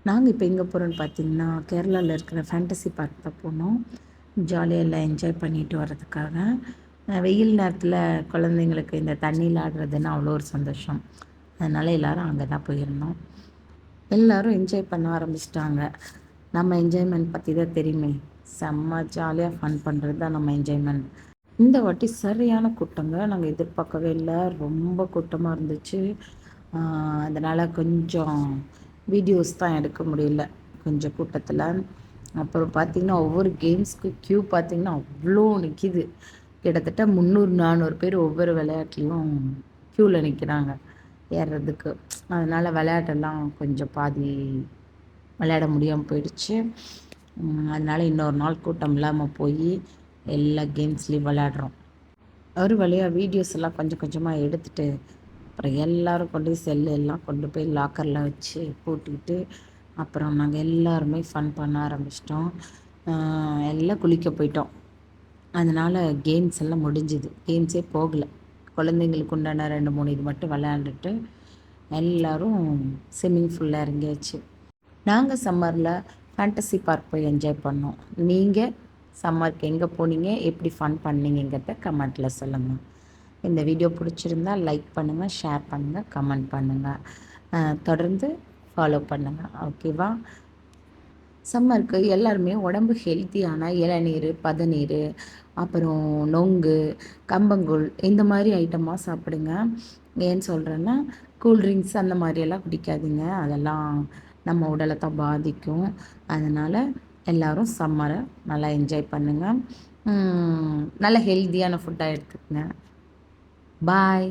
நாங்கள் இப்போ எங்கே போகிறோன்னு பார்த்தீங்கன்னா, கேரளாவில் இருக்கிற ஃபேண்டசி பார்க் தான் போனோம். ஜாலியாக எல்லாம் என்ஜாய் பண்ணிட்டு வர்றதுக்காக. வெயில் நேரத்தில் குழந்தைங்களுக்கு இந்த தண்ணியில் ஆடுறதுன்னா அவ்வளோ ஒரு சந்தோஷம். அதனால் எல்லோரும் அங்கே தான் போயிருந்தோம். எல்லோரும் என்ஜாய் பண்ண ஆரம்பிச்சிட்டாங்க. நம்ம என்ஜாய்மெண்ட் பற்றி தான் தெரியுமே. செம்ம ஜாலியாக ஃபன் பண்ணுறது தான் நம்ம என்ஜாய்மெண்ட். இந்த வாட்டி சரியான கூட்டங்க. நாங்கள் எதிர்பார்க்கவே இல்லை. ரொம்ப கூட்டமாக இருந்துச்சு. அதனால் கொஞ்சம் வீடியோஸ் தான் எடுக்க முடியல கொஞ்சம் கூட்டத்தில். அப்புறம் பார்த்திங்கன்னா ஒவ்வொரு கேம்ஸ்க்கு க்யூ பார்த்திங்கன்னா அவ்வளோ நிற்கிது. கிட்டத்தட்ட 300-400 பேர் ஒவ்வொரு விளையாட்டுலேயும் க்யூவில் நிற்கிறாங்க ஏறுறதுக்கு. அதனால் விளையாட்டெல்லாம் கொஞ்சம் பாதி விளையாட முடியாமல் போயிடுச்சு. அதனால் இன்னொரு நாள் கூட்டம் இல்லாமல் போய் எல்லா கேம்ஸ்லேயும் விளையாடுறோம். ஒரு வழியாக வீடியோஸ் எல்லாம் கொஞ்சம் கொஞ்சமாக எடுத்துகிட்டு அப்புறம் எல்லோரும் கொண்டு போய் செல்லு எல்லாம் கொண்டு போய் லாக்கரில் வச்சு பூட்டிக்கிட்டு அப்புறம் நாங்கள் எல்லாருமே ஃபன் பண்ண ஆரம்பிச்சிட்டோம். எல்லாம் குளிக்க போயிட்டோம். அதனால் கேம்ஸ் எல்லாம் முடிஞ்சுது. கேம்ஸே போகலை. குழந்தைங்களுக்கு உண்டான 2-3 இது மட்டும் விளையாண்டுட்டு எல்லோரும் ஸ்விம்மிங் ஃபுல்லாக இறங்கியாச்சு. நாங்கள் சம்மரில் ஃபேண்டசி பார்க் போய் என்ஜாய் பண்ணோம். நீங்கள் சம்மருக்கு எங்கே போனீங்க, எப்படி ஃபன் பண்ணீங்கிறத கமெண்ட்டில் சொல்லுங்கள். இந்த வீடியோ பிடிச்சிருந்தா லைக் பண்ணுங்கள், ஷேர் பண்ணுங்கள், கமெண்ட் பண்ணுங்கள். தொடர்ந்து ஃபாலோ பண்ணுங்கள். ஓகேவா? சம்மருக்கு எல்லாருமே உடம்பு ஹெல்த்தியான இளநீர், பதநீர், அப்புறம் நொங்கு, கம்பங்கூழ் இந்த மாதிரி ஐட்டமாக சாப்பிடுங்க. ஏன்னு சொல்கிறேன்னா, கூல்ட்ரிங்க்ஸ் அந்த மாதிரியெல்லாம் குடிக்காதீங்க. அதெல்லாம் நம்ம உடலை தான் பாதிக்கும். அதனால் எல்லோரும் சம்மரை நல்லா என்ஜாய் பண்ணுங்கள். நல்ல ஹெல்த்தியான ஃபுட்டாக எடுத்துக்கங்க. பாய்.